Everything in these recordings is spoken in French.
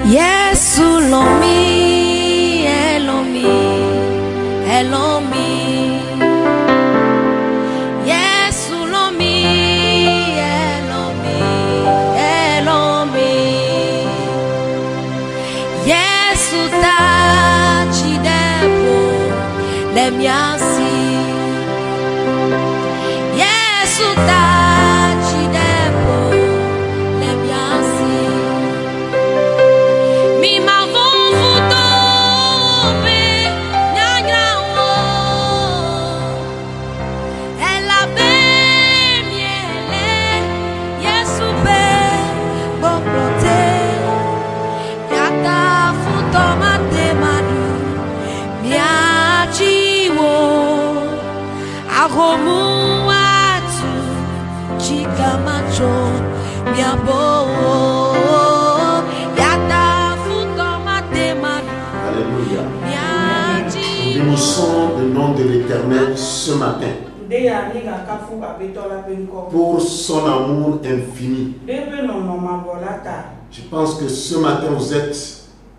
Yesu lomi, elomi, elomi. Yesu lomi, elomi, elomi. Yesu tachi depo lemiasi. Yesu tachi depo lemiasi. Mi mavon vutobe nyanyawo. Ela be miele Yesu be boklote. Yata futoma te madu miachiwo. Agomu atu chikamacho miabo. Nous bénissons le nom de l'Éternel ce matin pour son amour infini. Je pense que ce matin vous êtes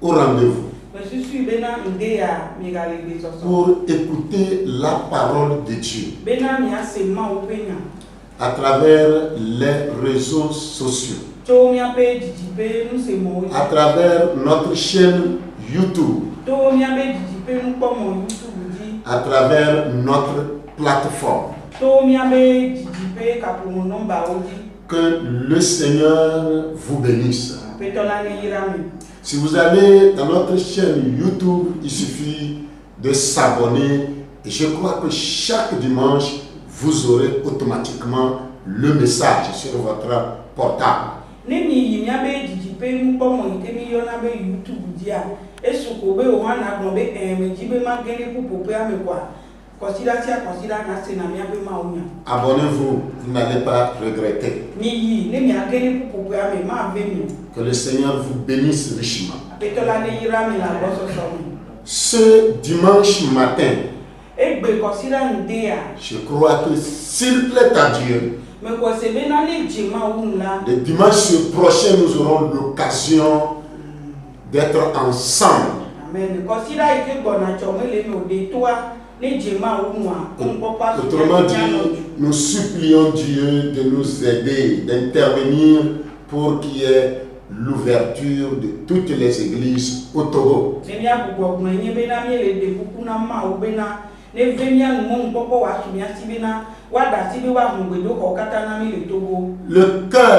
au rendez-vous pour écouter la parole de Dieu à travers les réseaux sociaux, à travers notre chaîne YouTube, à travers notre plateforme. Que le Seigneur vous bénisse. Si vous allez dans notre chaîne YouTube, il suffit de s'abonner et je crois que chaque dimanche, vous aurez automatiquement le message sur votre portable. Abonnez-vous, vous n'allez pas regretter. Que le Seigneur vous bénisse richement. Ce dimanche matin, je crois que s'il plaît à Dieu, le dimanche prochain, nous aurons l'occasion d'être ensemble. Autrement dit, nous supplions Dieu de nous aider, d'intervenir pour qu'il y ait l'ouverture de toutes les églises au Togo. Le cœur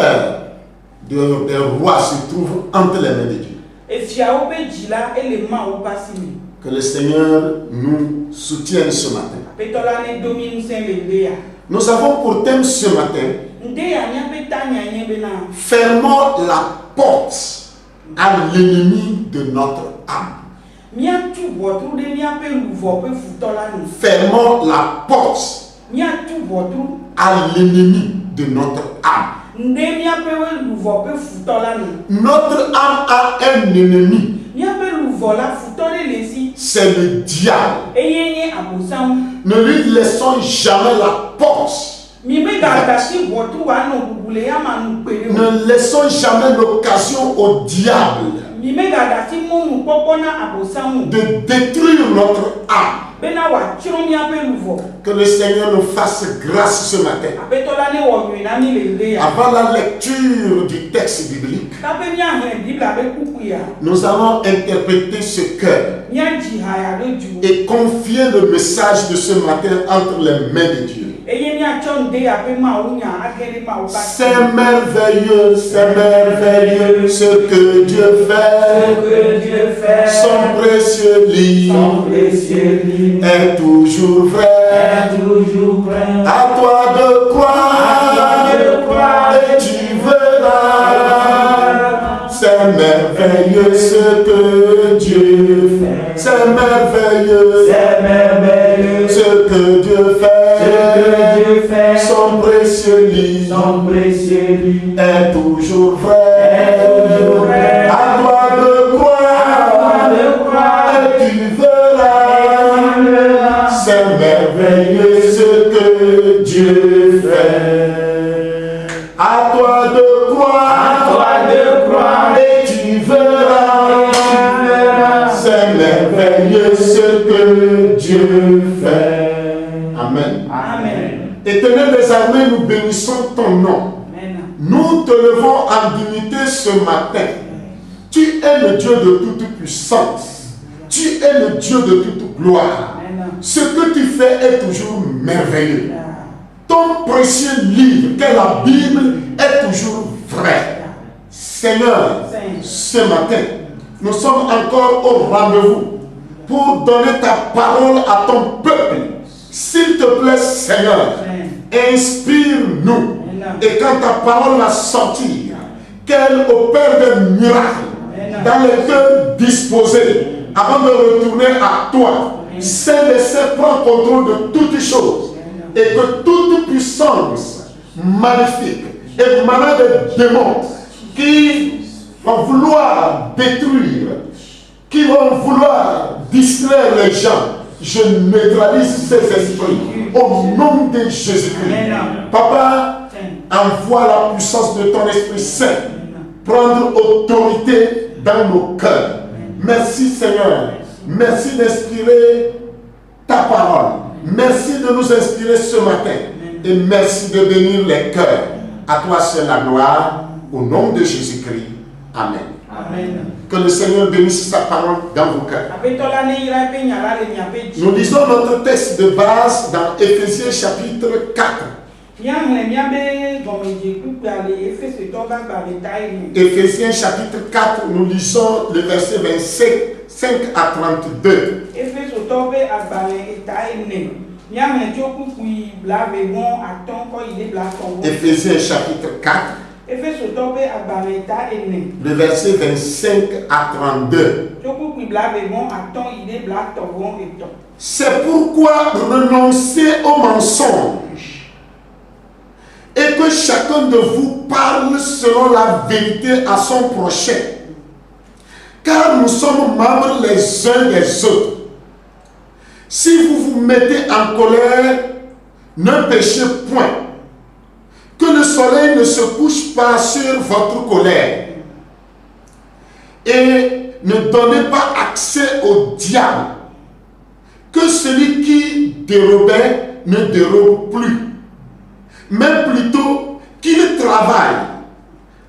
des rois se trouve entre les mains de Dieu. Que le Seigneur nous soutienne ce matin. Nous avons pour thème ce matin: fermons la porte à l'ennemi de notre âme. Fermons la porte à l'ennemi de notre âme. Notre âme a un ennemi. C'est le diable. Ne lui laissons jamais la porte. Ne laissons jamais l'occasion au diable de détruire notre âme. Que le Seigneur nous fasse grâce ce matin. Avant la lecture du texte biblique, nous allons interpréter ce cœur et confier le message de ce matin entre les mains de Dieu. C'est merveilleux ce que Dieu fait. Son précieux livre est toujours vrai. À toi de croire et tu verras. C'est merveilleux ce que Dieu fait. C'est merveilleux ce que Dieu fait. Son précieux livre est toujours vrai. À toi de croire et tu verras. C'est merveilleux ce que Dieu fait. À toi de croire et tu verras. Dieu fait. Amen. Amen. Éternel des armées, nous bénissons ton nom. Nous te levons en dignité ce matin. Tu es le Dieu de toute puissance. Tu es le Dieu de toute gloire. Ce que tu fais est toujours merveilleux. Ton précieux livre, qu'est la Bible, est toujours vrai. Seigneur, ce matin, nous sommes encore au rendez-vous pour donner ta parole à ton peuple. S'il te plaît, Seigneur, inspire-nous. Et quand ta parole va sortir, qu'elle opère des miracles dans les cœurs disposés avant de retourner à toi. Saint-Esprit prend contrôle de toutes choses et que toute puissance maléfique émanant des démons qui vont vouloir détruire, qui vont vouloir distraire les gens, je neutralise ces esprits au nom de Jésus-Christ. Papa, envoie la puissance de ton Esprit Saint prendre autorité dans nos cœurs. Merci Seigneur. Merci d'inspirer ta parole. Merci de nous inspirer ce matin. Et merci de bénir les cœurs. À toi c'est la gloire. Au nom de Jésus-Christ. Amen. Amen. Que le Seigneur bénisse sa parole dans vos cœurs. Nous lisons notre texte de base dans Éphésiens chapitre 4. Éphésiens chapitre 4, nous lisons le verset 25 à 32. Éphésiens chapitre 4, le verset 25 à 32. C'est pourquoi renoncez au mensonge et que chacun de vous parle selon la vérité à son prochain. Car nous sommes membres les uns des autres. Si vous vous mettez en colère, ne péchez point. Que le soleil ne se couche pas sur votre colère. Et ne donnez pas accès au diable. Que celui qui dérobait ne dérobe plus, mais plutôt qu'il travaille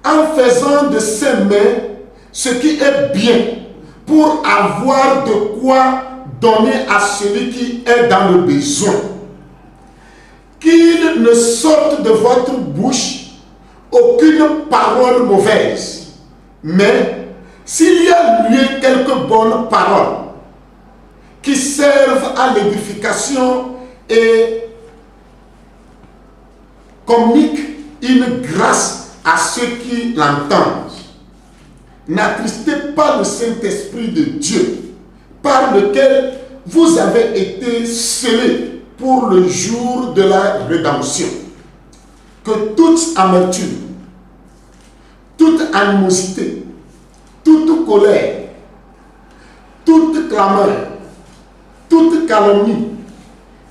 en faisant de ses mains ce qui est bien pour avoir de quoi donner à celui qui est dans le besoin. Qu'il ne sorte de votre bouche aucune parole mauvaise, mais s'il y a lieu quelques bonnes paroles qui servent à l'édification et communiquent une grâce à ceux qui l'entendent. N'attristez pas le Saint-Esprit de Dieu, par lequel vous avez été scellés pour le jour de la rédemption. Que toute amertume, toute animosité, toute colère, toute clameur, toute calomnie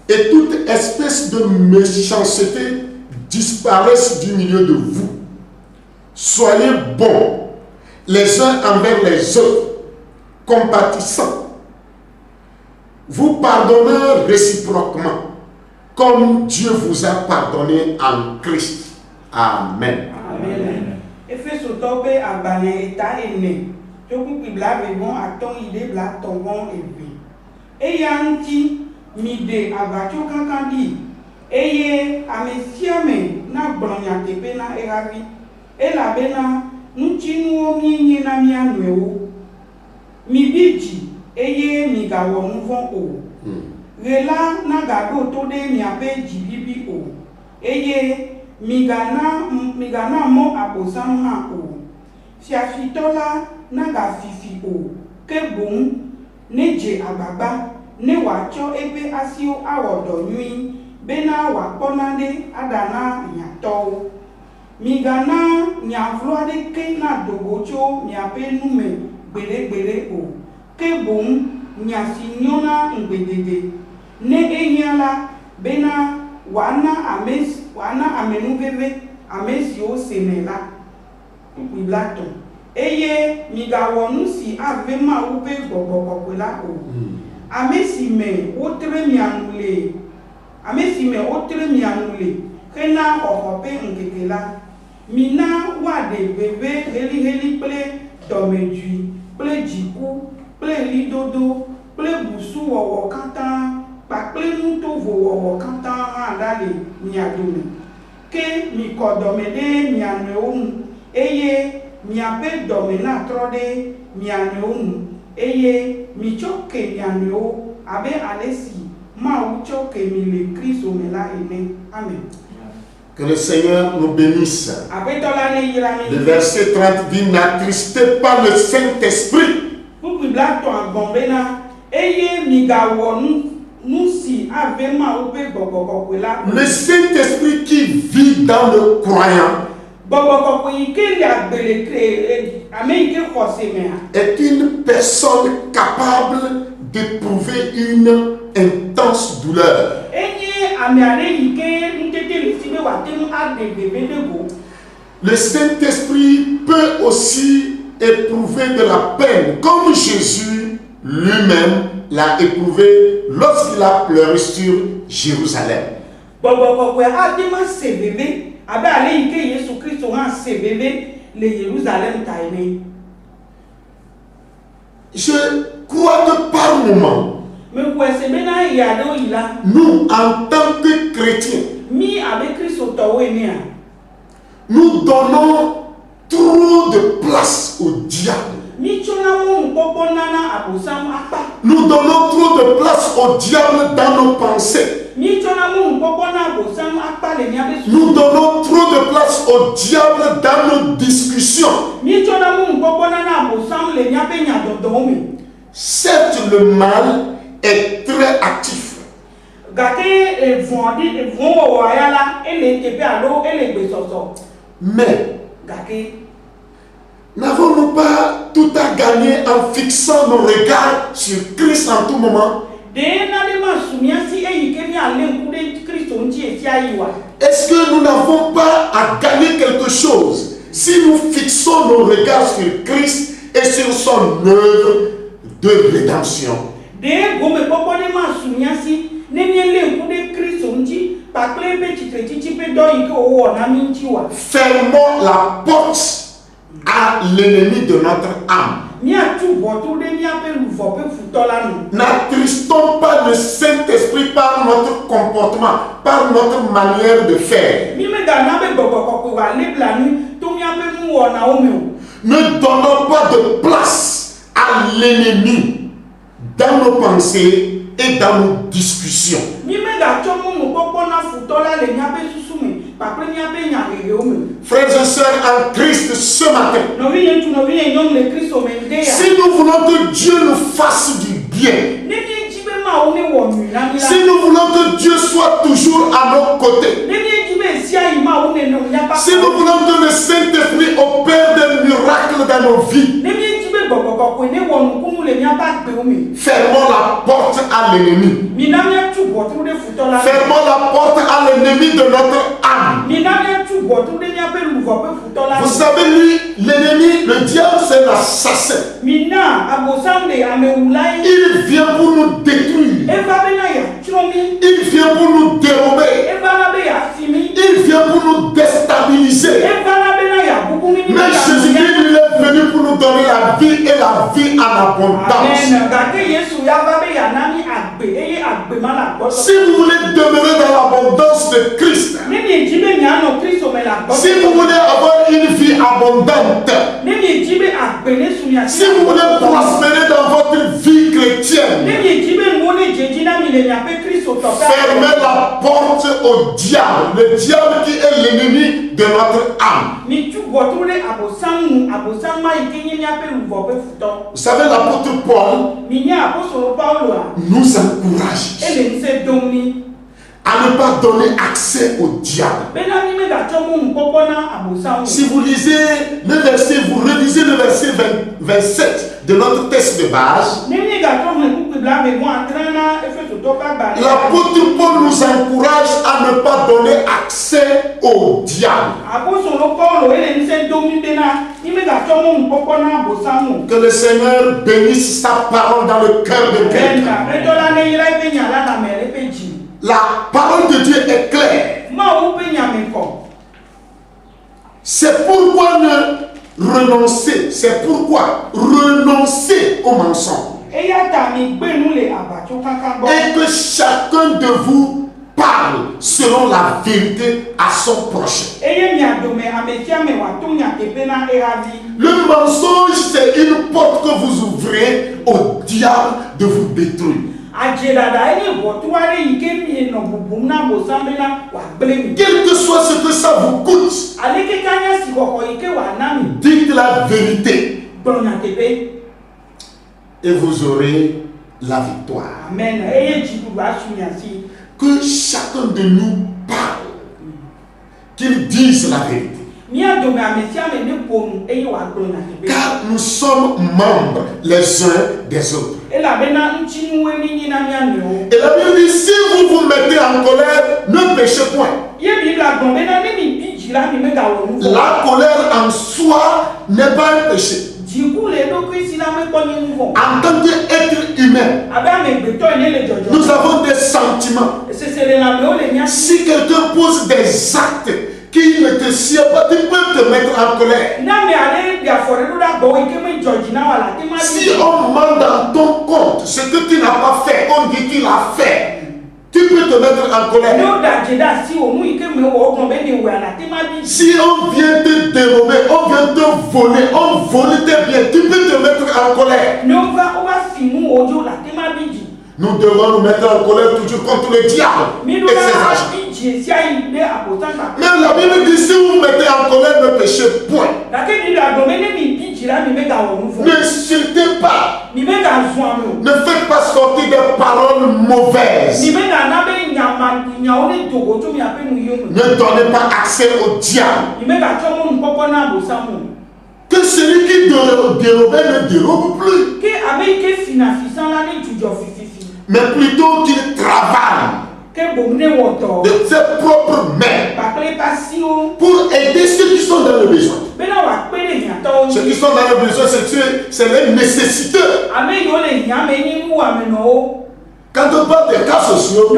et toute espèce de méchanceté disparaissent du milieu de vous. Soyez bons les uns envers les autres, compatissants. Vous pardonnez réciproquement, comme Dieu vous a pardonné en Christ. Amen. Amen. Eye amesiame na bronya tepe na eravi elabena nuchinu mienye na mianwewo mibiji eye migawo nuvon o rela na gado to de miape jibibi o eye migana mo aposam ha o fiafitola na gafifi o kebon neje agbagba ne wacho ebe asio awodo nui bena wakonade adana nyato migana nyavloade ke na dogocho miape nume gbere o ke bon nyasinyona ngbedede ne enyala bena wana amenuveve amesi o senela iblato eye migawonu si avema ube gbogbogbola o Amesime otre mianule. Amesime otre mianule. Kena ohope nkekela. Mina wade bebe heli ple domedui, ple jiku, ple lidodo, ple busu wowo kanta, pa ple nuto wowo kanta andale miadume. Ke mi kodomede mianeum, eye miape domena trode mianeum, eye mi choke mianeo, abe alesi, ma uchoke mi le Kristo mela ene. Amen. Que le Seigneur nous bénisse. Le verset 30 dit: n'attristez pas le Saint-Esprit. Le Saint-Esprit qui vit dans le croyant est une personne capable d'éprouver une intense douleur. Le Saint-Esprit peut aussi éprouver de la peine, comme Jésus lui-même l'a éprouvé lorsqu'il a pleuré sur Jérusalem. Je crois que par moment, nous, en tant que chrétiens, nous donnons trop de place au diable. Nous donnons trop de place au diable dans nos pensées. Nous donnons trop de place au diable dans nos discussions. Certes, le mal est très actif. Mais n'avons-nous pas tout à gagner en fixant nos regards sur Christ en tout moment? Est-ce que nous n'avons pas à gagner quelque chose si nous fixons nos regards sur Christ et sur son œuvre de rédemption? Fermons la porte à l'ennemi de notre âme. N'attristons pas le Saint-Esprit par notre comportement, par notre manière de faire. Ne donnons pas de place à l'ennemi dans nos pensées et dans nos discussions. Frères et sœurs en Christ, ce matin, si nous voulons que Dieu nous fasse du bien, si nous voulons que Dieu soit toujours à nos côtés, si nous voulons que le Saint-Esprit opère des miracles dans nos vies, fermons la porte à l'ennemi. Fermons la porte à l'ennemi de notre âme. Vous savez, lui, l'ennemi, le diable, c'est l'assassin. Il vient pour nous détruire. Il vient pour nous dérober. Il vient pour nous déstabiliser. Mais Jésus-Christ, il est venu pour nous donner la vie et la vie en abondance. Si vous voulez demeurer dans l'abondance de Christ, si vous voulez avoir une vie abondante, si vous voulez prospérer dans votre vie chrétienne, fermez la porte au diable, le diable qui est l'ennemi de notre âme. Vous savez, l'apôtre Paul nous encourage à ne pas donner accès au diable. Si vous lisez le verset, vous relisez le verset 27 de notre texte de base, L'apôtre Paul nous encourage à ne pas donner accès au diable. Que le Seigneur bénisse sa parole dans le cœur de quelqu'un. La parole de Dieu est claire. C'est pourquoi renoncer au mensonge. Et que chacun de vous parle selon la vérité à son prochain. Le mensonge, c'est une porte que vous ouvrez au diable de vous détruire. Quel que soit ce que ça vous coûte, dites la vérité et vous aurez la victoire. Amen. Que chacun de nous parle, qu'il dise la vérité. Car nous sommes membres les uns des autres. Et la Bible dit, si vous vous mettez en colère, ne péchez point. La colère en soi n'est pas un péché. En tant qu'être humain, nous avons des sentiments. Si quelqu'un pose des actes qui ne te sied pas, tu peux te mettre en colère. Si on ment dans ton compte ce que tu n'as pas fait, on dit qu'il a fait, tu peux te mettre en colère. Si on vient te dérober, on vient te voler, on vole tes biens, tu peux te mettre en colère. Nous devons nous mettre en colère toujours contre le diable et ses agents. Mais la Bible dit, si vous vous mettez en colère, ne péchez point. N'insultez pas. Ne faites pas sortir des paroles mauvaises. Ne donnez pas accès au diable. Que celui qui dérobait ne dérobe plus. Mais plutôt qu'il travaille de ses propres mains pour aider ceux qui sont dans le besoin. Ceux qui sont dans le besoin, c'est les nécessiteux. Quand on parle des cas sociaux, ce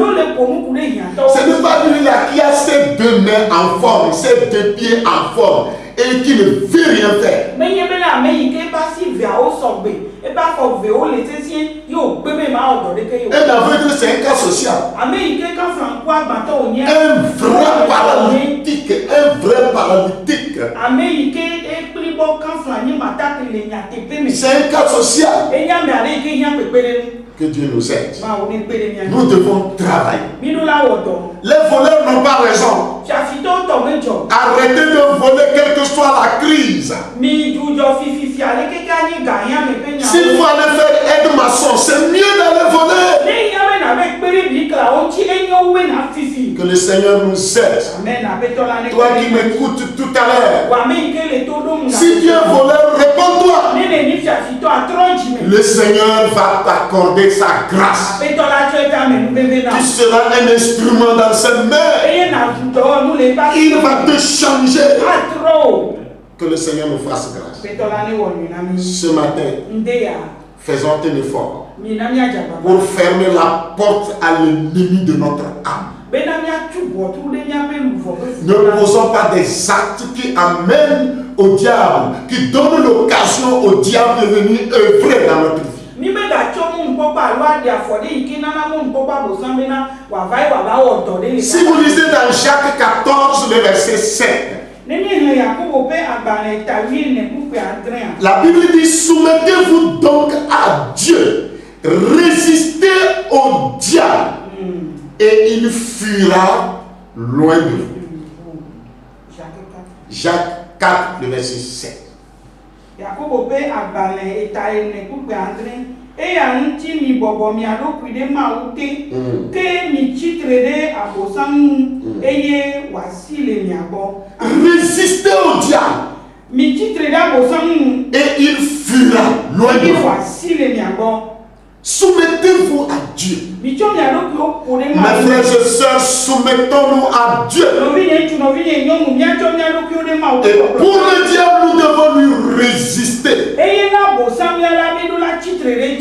n'est pas lui-là qui a ses deux mains en forme, ses deux pieds en forme et qui ne veut rien faire. Et la vérité, c'est un cas social. Un vrai paralytique. C'est un cas social. Que Dieu nous aide. Nous devons travailler. Les voleurs n'ont pas raison. Arrêtez de voler quelle que soit la crise. S'il faut aller faire aide-maçon, c'est mieux d'aller voler. Que le Seigneur nous aide. Toi qui m'écoutes tout à l'heure, si tu es voleur, réponds-toi. Le Seigneur va t'accorder sa grâce. Tu seras un instrument dans ses mains. Il va te changer. Que le Seigneur nous fasse grâce. Ce matin, faisons un effort pour fermer la porte à l'ennemi de notre âme. Ne posons pas des actes qui amènent au diable, qui donnent l'occasion au diable de venir œuvrer dans notre vie. Si vous lisez dans Jacques 14, le verset 7, la Bible dit, soumettez-vous donc à Dieu, résistez au diable et il fuira loin de vous. Jacques 4, le verset 7. Résistez au diable et il fuira loin de vous. Soumettez-vous à Dieu. Mes frères et sœurs, soumettons-nous à Dieu. Et pour le diable, nous devons lui résister.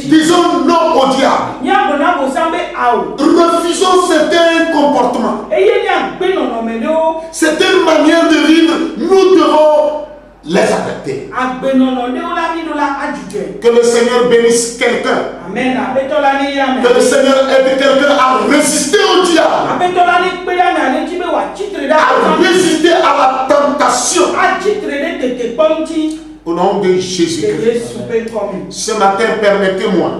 Disons non au diable. Refusons certains comportements. Certaines manières de vivre, nous devons les adapter. Que le Seigneur bénisse quelqu'un. Amen. Que le Seigneur aide quelqu'un à résister au diable. À résister à la tentation. Au nom de Jésus-Christ. Ce matin, permettez-moi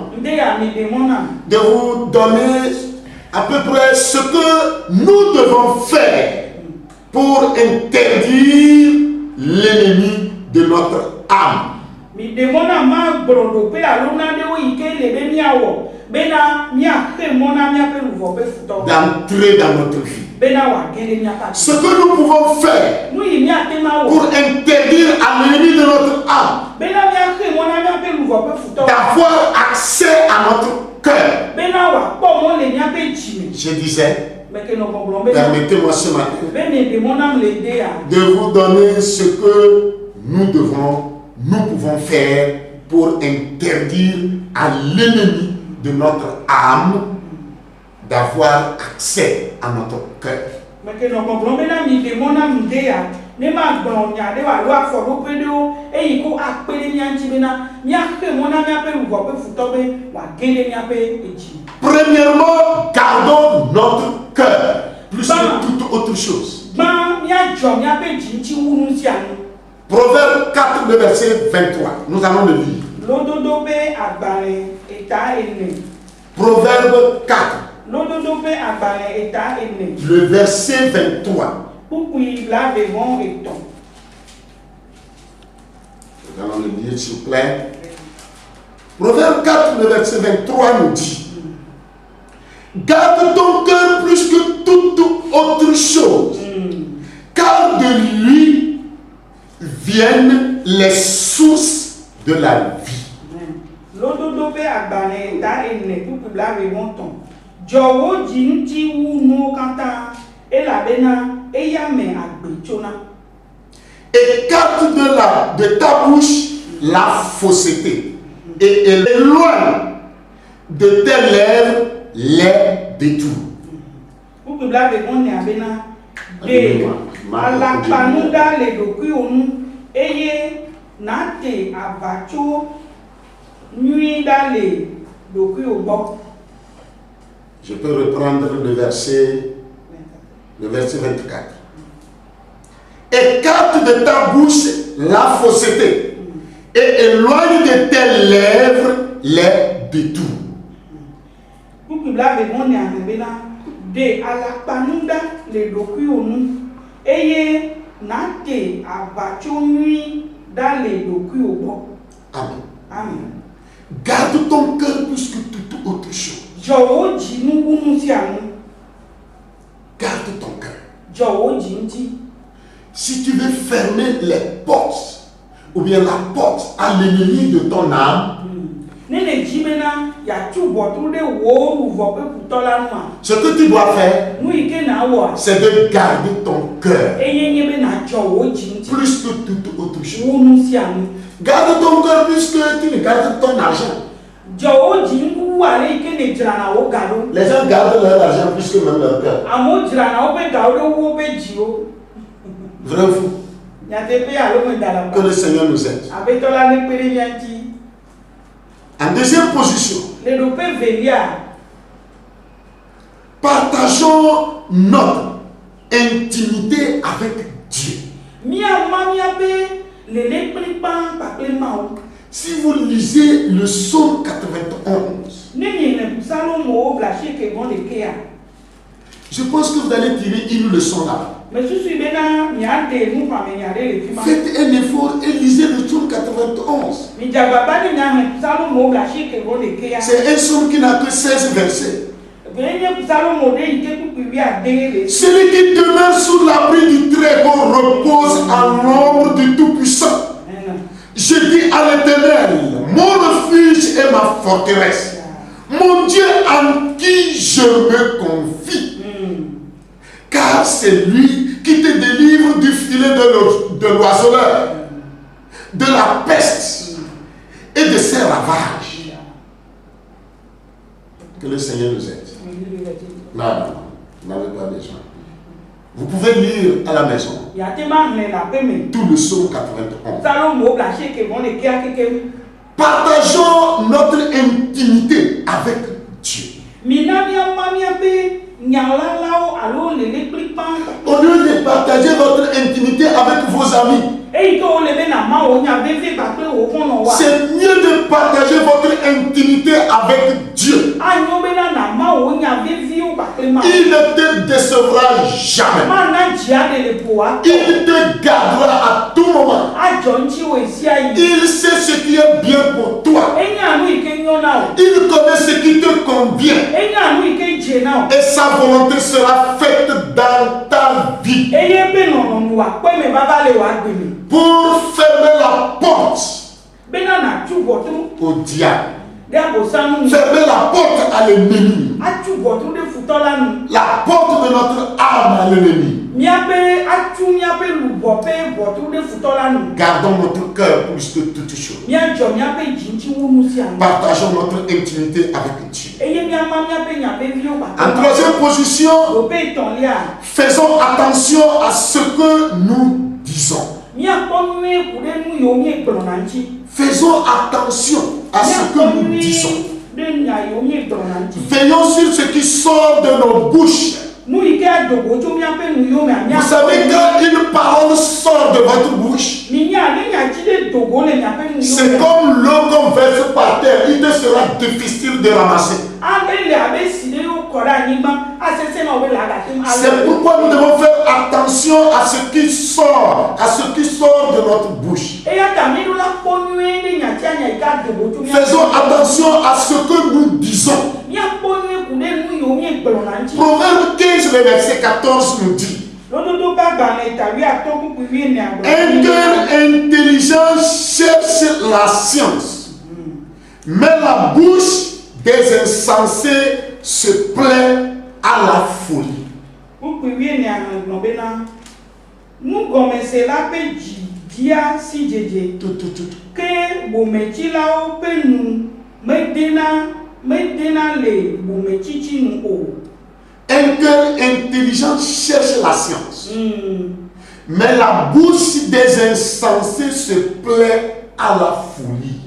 de vous donner à peu près ce que nous devons faire pour interdire l'ennemi de notre âme. D'entrer dans notre vie. Ce que nous pouvons faire pour interdire à l'ennemi de notre âme d'avoir accès à notre cœur. Je disais, permettez-moi ce matin de vous donner ce que nous pouvons faire pour interdire à l'ennemi de notre âme d'avoir accès à notre cœur. Premièrement, gardons notre cœur plus que toute autre chose. Proverbe 4, le verset 23. Nous allons le lire. Proverbe 4. Le verset 23. Nous allons le lire, s'il vous plaît. Proverbe 4, le verset 23 nous dit: garde ton cœur plus que toute autre chose, car de lui viennent les sources de la vie. Écarte de ta bouche la fausseté et éloigne de tes lèvres les détours. Je peux reprendre le verset 24. Écarte de ta bouche la fausseté et éloigne de tes lèvres les détours. Amen. Amen. Garde ton cœur plus que toute autre chose. Garde ton cœur. Si tu veux fermer les portes, ou bien la porte à l'ennemi de ton âme, ce que tu dois faire, c'est de garder ton cœur plus que toute autre chose. Garde ton cœur plus que tu ne gardes ton argent. Les gens gardent leur argent plus que même leur cœur. Vrai ou fou? Que le Seigneur nous aide. En deuxième position, partageons notre intimité avec Dieu. Si vous lisez le psaume 91, je pense que vous allez tirer une leçon là. Faites un effort et lisez le psaume 91. C'est un psaume qui n'a que 16 versets. Celui qui demeure sous l'abri du Très-Haut repose à l'ombre du Tout-Puissant. Je dis à l'Éternel, mon refuge et ma forteresse, mon mon Dieu en qui je me confie. Car c'est lui qui te délivre du filet de l'oiseleur, de la peste et de ses ravages. Que le Seigneur nous aide. Non, n'avez pas besoin. Vous pouvez lire à la maison tout le psaume 91. Partageons notre intimité avec Dieu. Au lieu de partager votre intimité avec vos amis, c'est mieux de partager votre intimité avec Dieu. Il ne te décevra jamais. Il te gardera à tout moment. Il sait ce qui est bien pour toi. Il connaît ce qui te convient. Et sa volonté sera faite dans ta vie. Pour fermer la porte au diable. Fermer la porte à l'ennemi. La porte de notre âme à l'ennemi. Gardons notre cœur plus que toute chose. Partageons notre intimité avec Dieu. En troisième position, faisons attention à ce que nous disons. Faisons attention à ce que nous disons. Veillons sur ce qui sort de nos bouches. Vous savez qu'une parole sort de votre bouche, c'est comme l'eau qu'on verse par terre. Il te sera difficile de ramasser. C'est pourquoi nous devons faire attention à ce qui sort, de notre bouche. Faisons attention à ce que nous disons. Proverbe 15, le verset 14 nous dit: un cœur intelligent cherche la science, mais la bouche des insensés se plaît à la folie. Un cœur intelligent cherche la science, mais la bouche des insensés se plaît à la folie.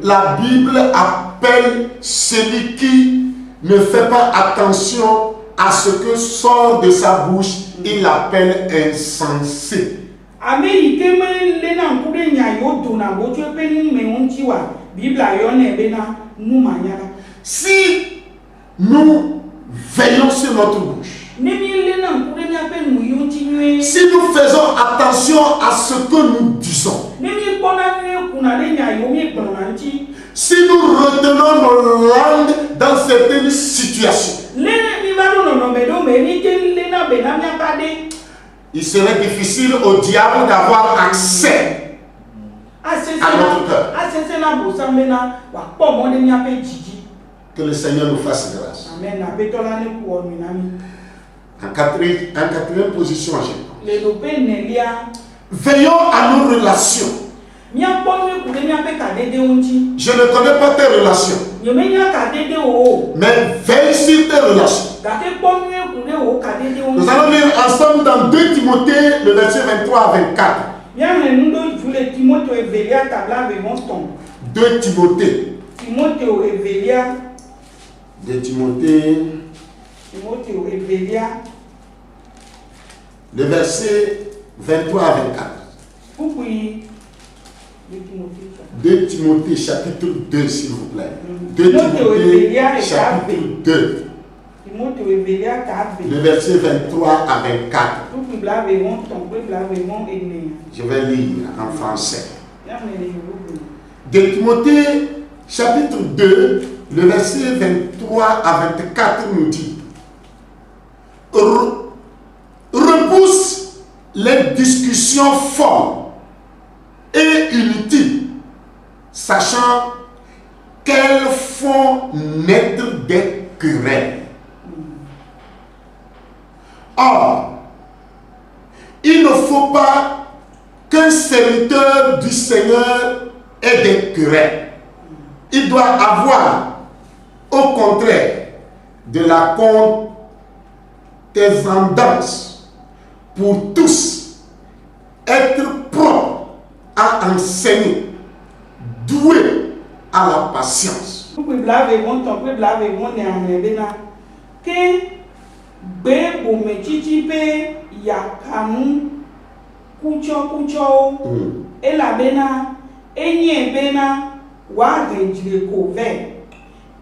La Bible appelle celui qui ne fait pas attention à ce que sort de sa bouche, il l'appelle insensé. Si nous veillons sur notre bouche, si nous faisons attention à ce que nous disons, si nous retenons nos langues dans certaines situations, il serait difficile au diable d'avoir accès à notre cœur. Que le Seigneur nous fasse grâce. En quatrième position, veillons à nos relations. Je ne connais pas tes relations, mais veille sur tes relations. Nous allons lire ensemble dans 2 Timothée, le verset 23 à 24. 2 Timothée. 2 Timothée. Le verset 23 à 24. 2 Timothée chapitre 2, s'il vous plaît. 2 Timothée chapitre 2. Le verset 23 à 24. Je vais lire en français. 2 Timothée chapitre 2, le verset 23 à 24 nous dit: repousse les discussions folles et inutiles, sachant qu'elles font naître des querelles. Or, il ne faut pas qu'un serviteur du Seigneur ait des querelles. Il doit avoir, au contraire, de la condescendance pour tous, être propre à enseigner, doué à la patience.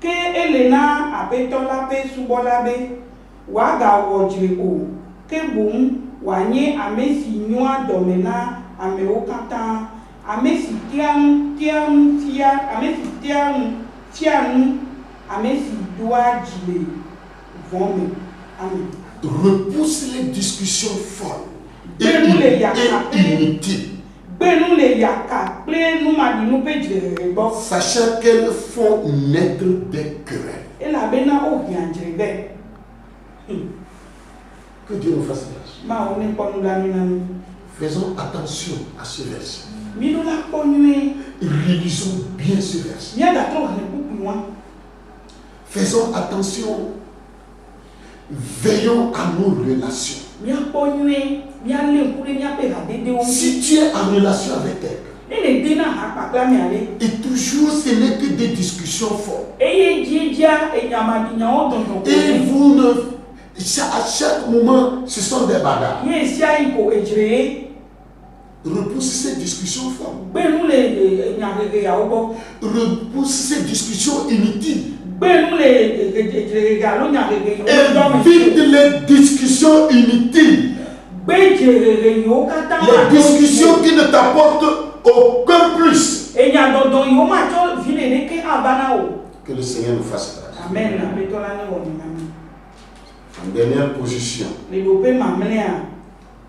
Ke elena apetola pe subola be waga wojreko ke bum wanye amesi nyua domena ameo kata amesi tian amesi doa jile vome. Amen. Repousse les discussions folles et inutiles, sachant qu'elles font naître des querelles. Que Dieu nous fasse grâce. Faisons attention à ce verset. Réalisons bien ce verset. Faisons attention. Veillons à nos relations. Si tu es en relation avec elle, et toujours ce n'est que des discussions fortes, et vous ne, à chaque moment ce sont des bagarres, repousse ces discussions fortes, repousse ces discussions inutiles. Évite les discussions inutiles. Les discussions qui ne t'apportent aucun plus. Que le Seigneur nous fasse grâce. Amen. En dernière position,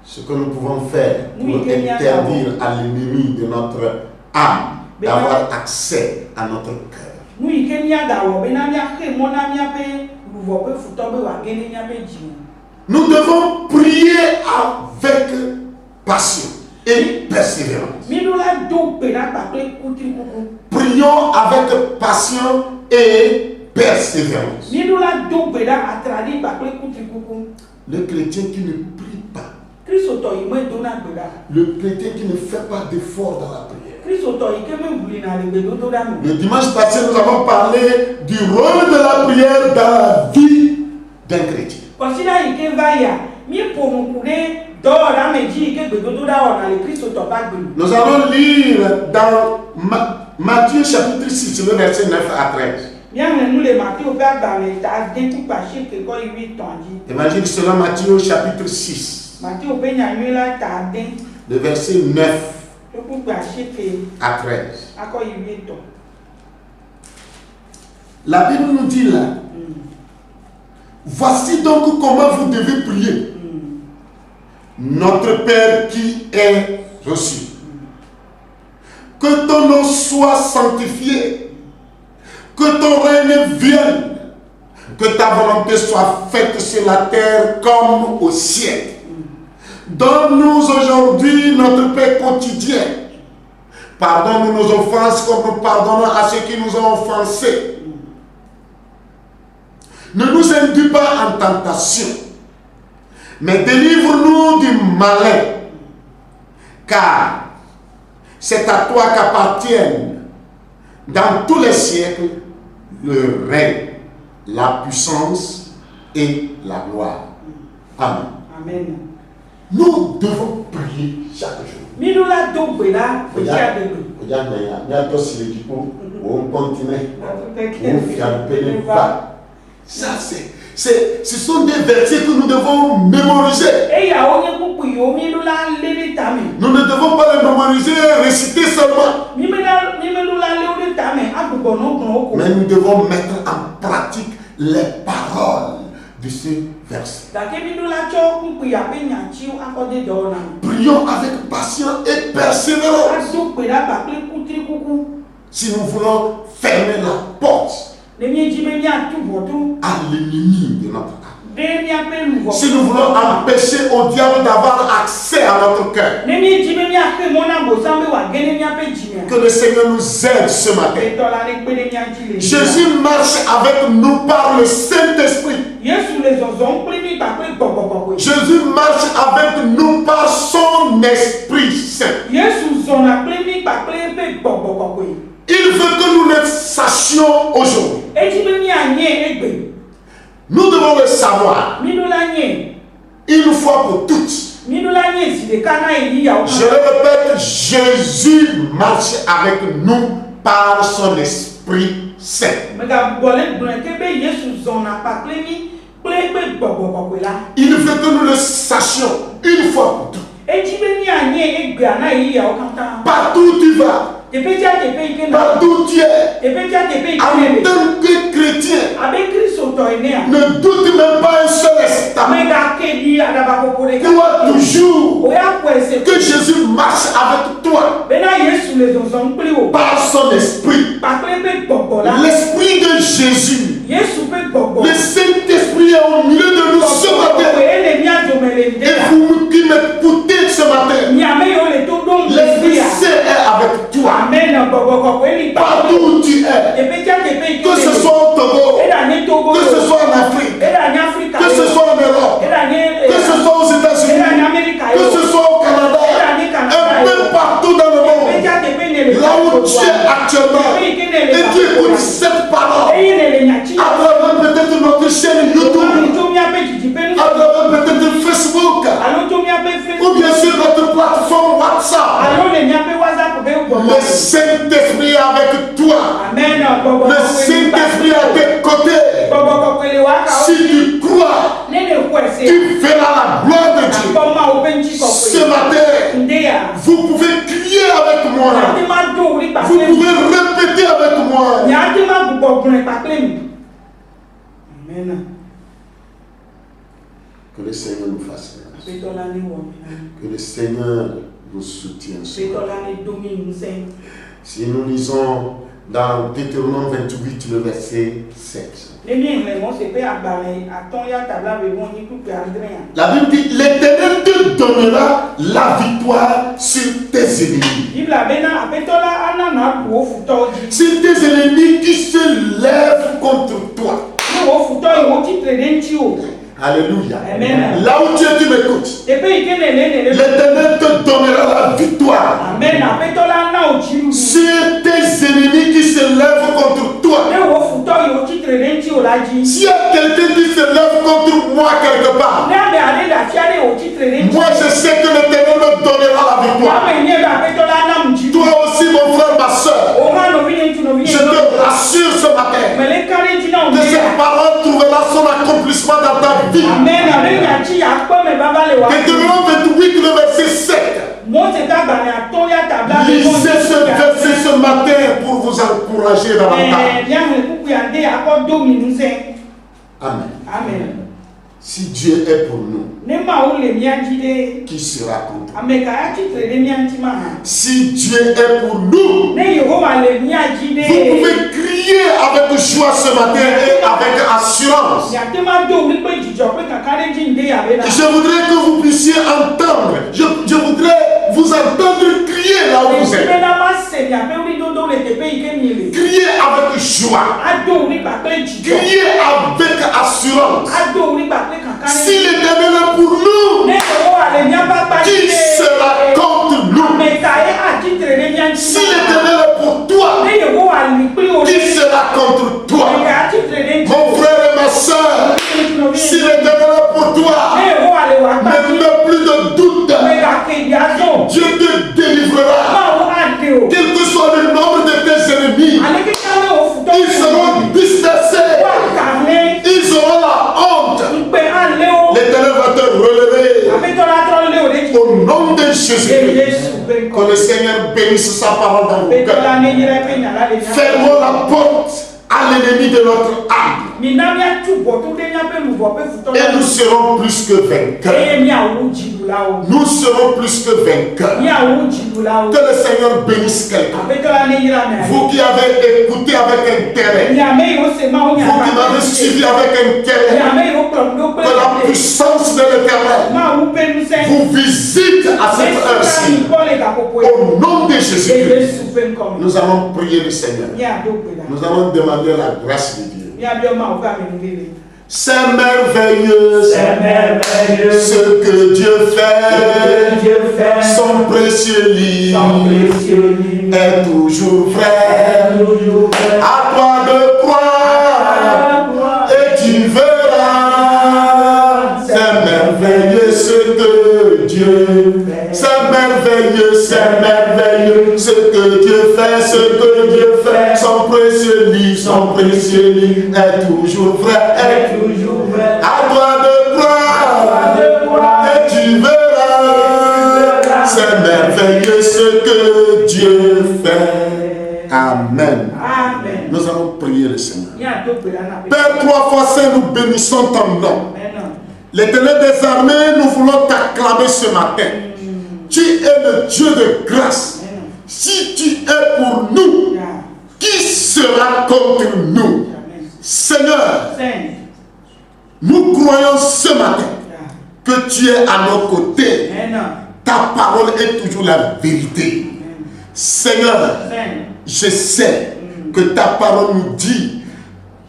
ce que nous pouvons faire pour interdire à l'ennemi de notre âme d'avoir accès à notre cœur. Nous devons prier avec passion et persévérance. Prions avec passion et persévérance. Le chrétien qui ne prie pas, le chrétien qui ne fait pas d'effort dans la prière. Le dimanche passé, nous avons parlé du rôle de la prière dans la vie d'un chrétien. Nous allons lire dans Matthieu chapitre 6, le verset 9 à 13. Évangile selon Matthieu chapitre 6, le verset 9 à 13. La Bible nous dit là, voici donc comment vous devez prier. Notre Père qui est reçu, que ton nom soit sanctifié, que ton règne vienne, que ta volonté soit faite sur la terre comme au ciel. Donne-nous aujourd'hui notre pain quotidien. Pardonne-nous nos offenses comme nous pardonnons à ceux qui nous ont offensés. Ne nous induis pas en tentation, mais délivre-nous du malin. Car c'est à toi qu'appartiennent dans tous les siècles le règne, la puissance et la gloire. Amen. Amen. Nous devons prier chaque jour. Ça, ce sont des versets que nous devons mémoriser. Nous ne devons pas les mémoriser, réciter seulement. Mais nous devons mettre en pratique les paroles de ce versets. Prions avec patience et persévérance. Si nous voulons fermer la porte à l'ennemi de notre âme. Si nous voulons empêcher au diable d'avoir accès à notre cœur, que le Seigneur nous aide ce matin. Jésus marche avec nous par le Saint-Esprit. Jésus marche avec nous par son Esprit Saint. Il veut que nous le sachions aujourd'hui. Nous devons le savoir une fois pour toutes. Je le répète, Jésus marche avec nous par son Esprit Saint. Il veut que nous le sachions une fois pour toutes. Partout où tu vas, partout où tu es, en tant que chrétien, ne doute même pas un seul instant. Crois toujours que Jésus marche avec toi par son esprit. L'esprit de Jésus, le Saint-Esprit est au milieu de nous ce matin. Et vous qui m'écoutez ce matin, l'Esprit Saint est avec toi. Partout où tu es, que ce soit au Togo, que ce soit en Afrique, que ce soit en Europe, que ce soit aux États-Unis, que ce soit au Canada, un peu partout dans le monde, là où tu es actuellement, et tu écoutes cette parole, à travers peut-être notre chaîne YouTube, à travers peut-être Facebook, ou bien sur notre plateforme WhatsApp, le Saint-Esprit est avec toi. Le Saint-Esprit est à tes côtés. Si tu crois, tu verras la gloire de Dieu. Ce matin, vous pouvez crier avec moi. Vous pouvez répéter avec moi. Amen. Que le Seigneur nous fasse grâce. Que le Seigneur nous soutienne. Si nous lisons dans Deutéronome 28, le verset 7. La Bible dit, l'Éternel te donnera la victoire sur tes ennemis. Sur tes ennemis qui se lèvent contre toi. Alléluia. Amen. Là où tu es, tu m'écoutes. L'Éternel te donnera la victoire. Amen. Sur tes ennemis qui se lèvent contre toi. S'il y a quelqu'un qui se lève contre moi quelque part, moi je sais que l'Éternel me donnera la victoire. Toi aussi mon frère, ma soeur, je te rassure ce matin que cette parole trouvera son accomplissement dans ta vie. Amen. Deutéronome 28, le verset 7. Lisez ce verset ce matin pour vous encourager davantage. Amen. Amen. Si Dieu est pour nous, qui sera contre nous? Si Dieu est pour nous, vous pouvez crier avec joie ce matin et avec assurance. Je voudrais que vous puissiez entendre. Je voudrais vous entendre crier là où vous êtes. Crier avec joie. Crier avec assurance. Si l'Éternel est pour nous, qui sera contre nous? Si l'Éternel est pour toi, qui sera contre toi? Mon frère et ma soeur, si l'Éternel est pour toi, ne plus de doute. Dieu te délivrera. Quel que soit le nombre de tes ennemis, ils seront dispersés. Ils auront la honte. L'Éternel va te relever. Au nom de Jésus. Que le Seigneur bénisse sa parole dans vos cœurs. Fermons la porte à à l'ennemi de notre âme. Et nous serons plus que vainqueurs. Nous serons plus que vainqueurs. Que le Seigneur bénisse quelqu'un. Vous qui avez écouté avec intérêt, vous qui m'avez suivi avec intérêt, que la puissance de l'Éternel vous visite à cette heure-ci. Au nom de Jésus-Christ, nous allons prier le Seigneur. Nous allons demander la grâce de Dieu. C'est merveilleux, ce que Dieu fait, son précieux livre est toujours vrai. À toi de croire et tu verras. C'est merveilleux ce que Dieu fait. C'est merveilleux ce que Dieu fait, son précieux livre est toujours vrai. À toi de croire et tu verras. C'est merveilleux ce que Dieu fait. Amen. Nous allons prier le Seigneur. Père, 3 fois saint, nous bénissons ton nom. L'Éternel des armées, nous voulons t'acclamer ce matin. Tu es le Dieu de grâce. Si tu es pour nous, qui sera contre nous? Seigneur, nous croyons ce matin que tu es à nos côtés. Ta parole est toujours la vérité. Seigneur, je sais que ta parole nous dit,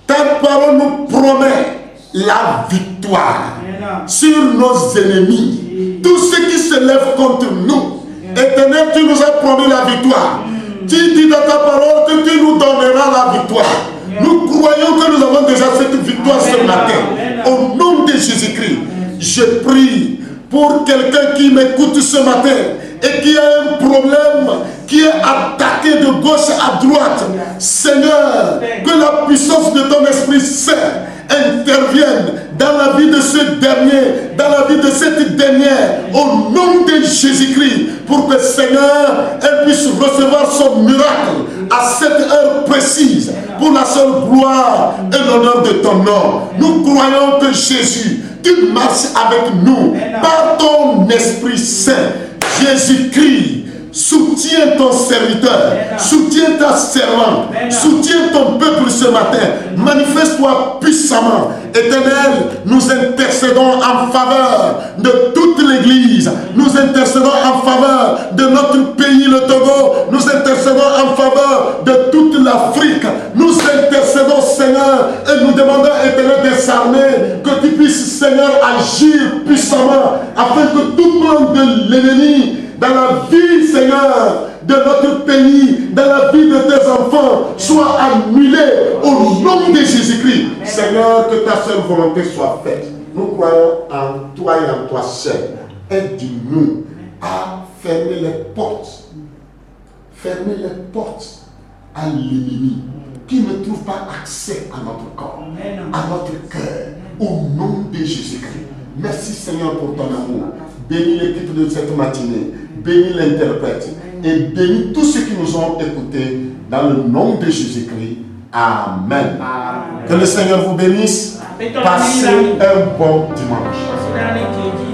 ta parole nous promet la victoire sur nos ennemis. Tous ceux qui se lèvent contre nous, Éternel, tu nous as promis la victoire. Tu dis dans ta parole que tu nous donneras la victoire. Nous croyons que nous avons déjà cette victoire ce matin. Au nom de Jésus-Christ, je prie pour quelqu'un qui m'écoute ce matin et qui a un problème, qui est attaqué de gauche à droite. Seigneur, que la puissance de ton Esprit Saint intervienne dans la vie de ce dernier, dans la vie de cette dernière, au nom de Jésus-Christ, pour que Seigneur, elle puisse recevoir son miracle à cette heure précise, pour la seule gloire et l'honneur de ton nom. Nous croyons que Jésus, tu marches avec nous par ton Esprit Saint. Jésus-Christ, soutiens ton serviteur, soutiens ta servante, soutiens ton peuple ce matin. Manifeste-toi puissamment. Éternel, nous intercédons en faveur de toute l'Église. Nous intercédons en faveur de notre pays, le Togo. Nous intercédons en faveur de toute l'Afrique. Nous intercédons, Seigneur, et nous demandons, Éternel des armées, que tu puisses, Seigneur, agir puissamment afin que tout plan de l'ennemi dans la vie, Seigneur, de notre pays, dans la vie de tes enfants, soit annulé au nom de Jésus-Christ. Seigneur, que ta seule volonté soit faite. Nous croyons en toi et en toi seul. Aide-nous à fermer les portes. Fermer les portes à l'ennemi qui ne trouve pas accès à notre corps, à notre cœur, au nom de Jésus-Christ. Merci Seigneur pour ton amour. Bénis l'équipe de cette matinée. Bénis l'interprète. Et bénis tous ceux qui nous ont écoutés dans le nom de Jésus-Christ. Amen. Que le Seigneur vous bénisse. Passez un bon dimanche.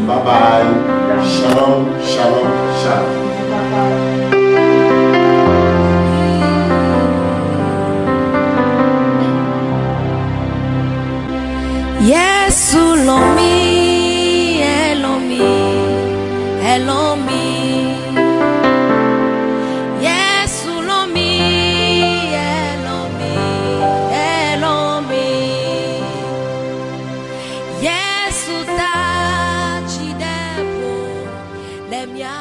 Bye bye. Shalom, shalom, shalom. Yesu lomi, Elomi, Elomi. Yesu lomi, Elomi, Elomi. Yesu ta chidepo, lemia.